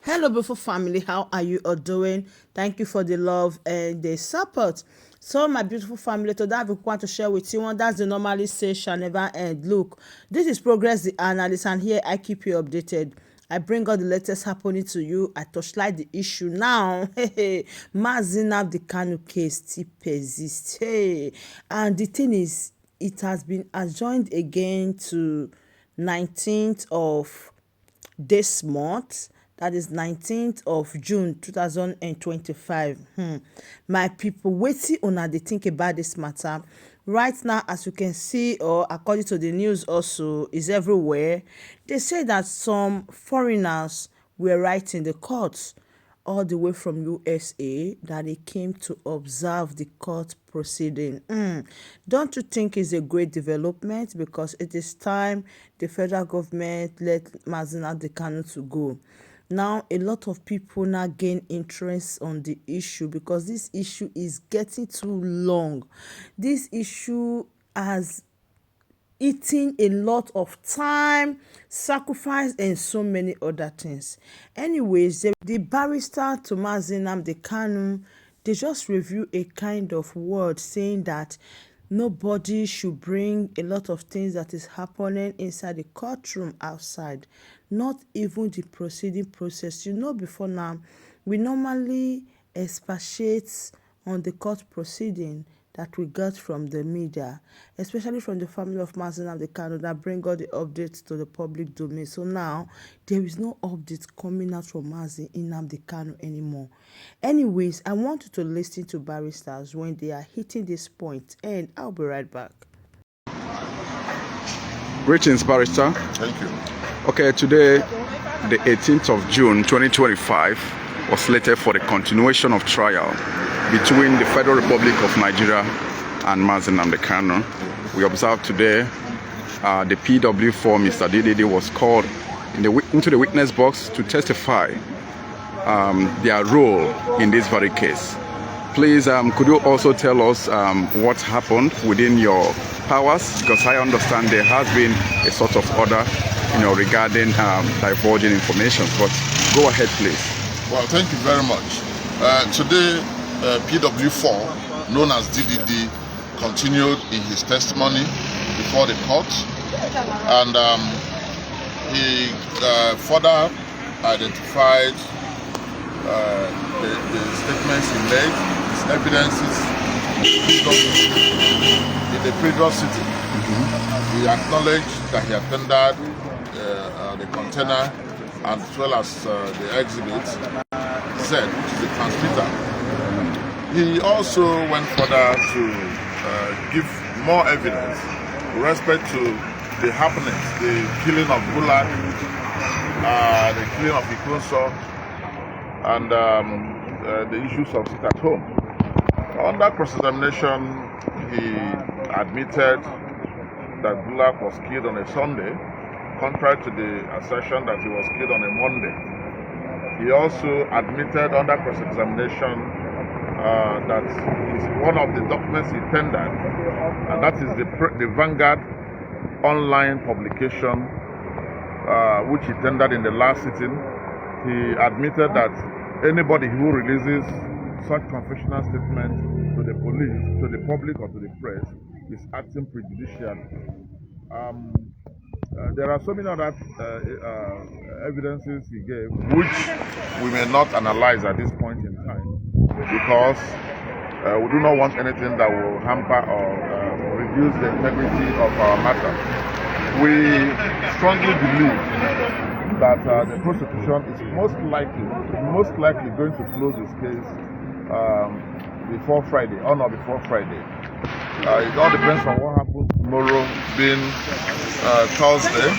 Hello, beautiful family. How are you all doing? Thank you for the love and the support. So, my beautiful family, today I want to share with you one that's the normally say shall never end. Look, this is Progress the Analyst, and here I keep you updated. I bring all the latest happening to you. I touchlight the issue now. Mazinab the Kanu case still persists. And the thing is, it has been adjourned again to 19th of this month, that is 19th of June 2025. My people, wetin una dey think about this matter right now? As you can see, or according to the news also is everywhere, they say that some foreigners were writing the courts all the way from USA that they came to observe the court proceeding. Don't you think it's a great development? Because it is time the federal government let Mazinab Kanu to go. Now, a lot of people now gain interest on the issue because this issue is getting too long. This issue has eating a lot of time, sacrifice, and so many other things. Anyways, the barrister to Mazinab Kanu, they just review a kind of word saying that nobody should bring a lot of things that is happening inside the courtroom outside, not even the proceeding process. Before now, we normally expatiate on the court proceeding that we got from the media, especially from the family of Mazinab Kanu, that bring all the updates to the public domain. So now, there is no update coming out from Mazinab Kanu anymore. Anyways, I want you to listen to barristers when they are hitting this point, and I'll be right back. Greetings, barrister. Thank you. Okay, today, the 18th of June 2025, was slated for the continuation of trial between the Federal Republic of Nigeria and Mazinab Kanu. We observed today the PW for Mr. DDD was called into the witness box to testify their role in this very case. Please, could you also tell us what happened within your powers? Because I understand there has been a sort of order, regarding divulging information. But go ahead, please. Well, thank you very much. Today, PW4, known as DDD, continued in his testimony before the court, and he further identified the statements he made, his evidences in the previous sitting. He acknowledged that he attended the container as well as the exhibit Z, which is the transmitter. He also went further to give more evidence with respect to the happenings, the killing of Bulak, the killing of Ikonso, and the issues of sit at home. Under cross-examination, he admitted that Bulak was killed on a Sunday, contrary to the assertion that he was killed on a Monday. He also admitted under cross-examination that one of the documents he tendered, and that is the Vanguard online publication, which he tendered in the last sitting. He admitted that anybody who releases such confessional statements to the police, to the public, or to the press is acting prejudicially. There are so many other evidences he gave, which we may not analyze at this point in time, because we do not want anything that will hamper or reduce the integrity of our matter. We strongly believe that the prosecution is most likely going to close this case before Friday, or not before Friday. It all depends on what happens tomorrow, being Thursday,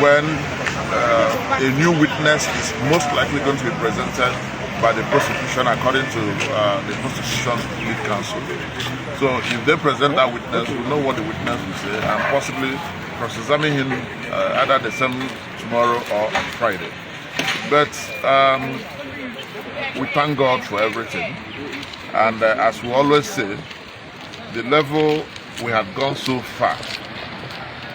when a new witness is most likely going to be presented by the prosecution according to the prosecution lead counsel. So if they present that witness, we know what the witness will say, and possibly cross-examine him either the same tomorrow or on Friday. But we thank God for everything, and as we always say, the level we have gone so far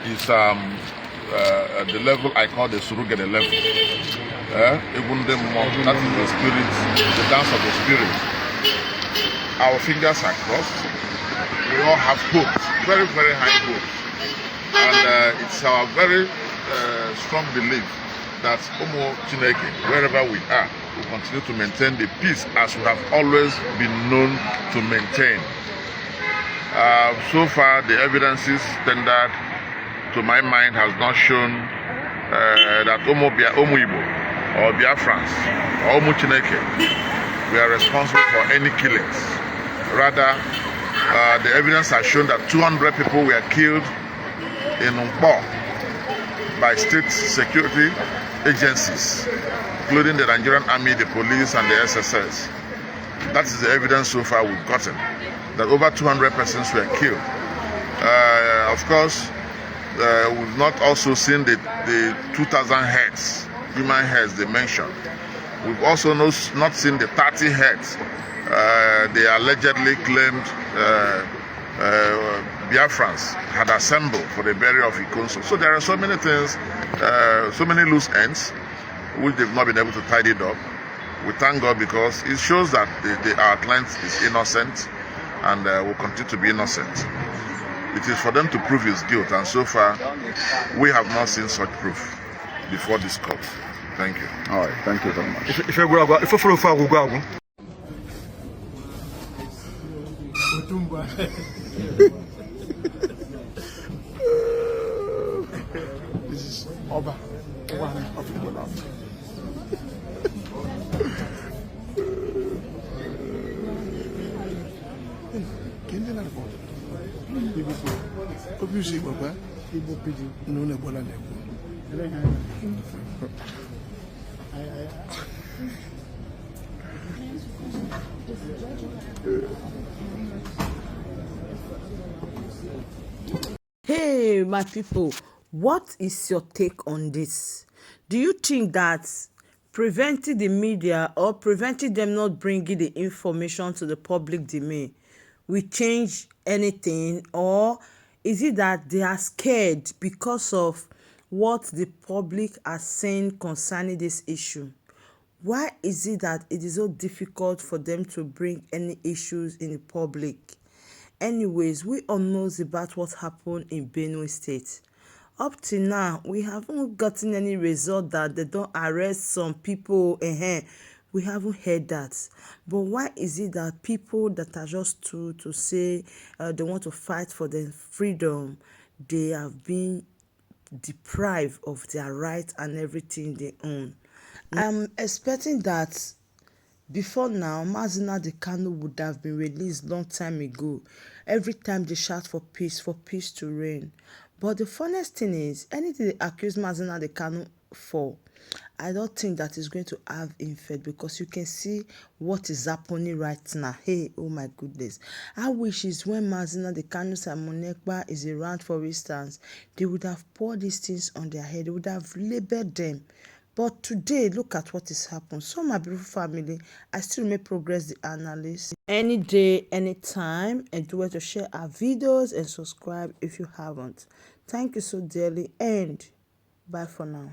is the level I call the surrogate level. Even the monk, that is the spirit, the dance of the spirit. Our fingers are crossed. We all have hopes, very, very high hopes. And it's our very strong belief that Omo Chineke, wherever we are, will continue to maintain the peace as we have always been known to maintain. So far, the evidences tendered, to my mind, has not shown that Omo Igbo or Biafrans or Omo Chineke were responsible for any killings. Rather, the evidence has shown that 200 people were killed in Mnk'S by state security agencies, including the Nigerian Army, the police, and the SSS. That is the evidence so far we've gotten, that over 200 persons were killed. Of course, we've not also seen the 2,000 heads, human heads they mentioned. We've also not seen the 30 heads they allegedly claimed Biafrans had assembled for the burial of Ikonso. So there are so many things, so many loose ends, which they've not been able to tidy it up. We thank God because it shows that our client is innocent and will continue to be innocent. It is for them to prove his guilt, and so far, we have not seen such proof before this court. Thank you. All right, thank you very much. This is Oba, one of Igbo land. Kendi na report. Igbo ko. Obviously, Baba, Igbo PD. No na bola na Igbo. Hey, my people, what is your take on this? Do you think that preventing the media or preventing them not bringing the information to the public domain will change anything, or is it that they are scared because of what the public are saying concerning this issue? Why is it that it is so difficult for them to bring any issues in the public? Anyways, we all know about what happened in Benue State. Up till now, we haven't gotten any result that they don't arrest some people. We haven't heard that. But why is it that people that are just to say they want to fight for their freedom, they have been deprived of their rights and everything they own? I'm expecting that before now, Mnk'S would have been released long time ago. Every time they shout for peace to reign. But the funniest thing is, anything they accuse Mnk'S for, I don't think that is going to have effect, because you can see what is happening right now. Hey, oh my goodness. I wish is when Mnk'S and Mnk'S is around, for instance, they would have poured these things on their head. They would have labeled them. But today, look at what is happened. So, my beautiful family, I still make progress the analyst. Any day, anytime, and do it to share our videos and subscribe if you haven't. Thank you so dearly, and bye for now.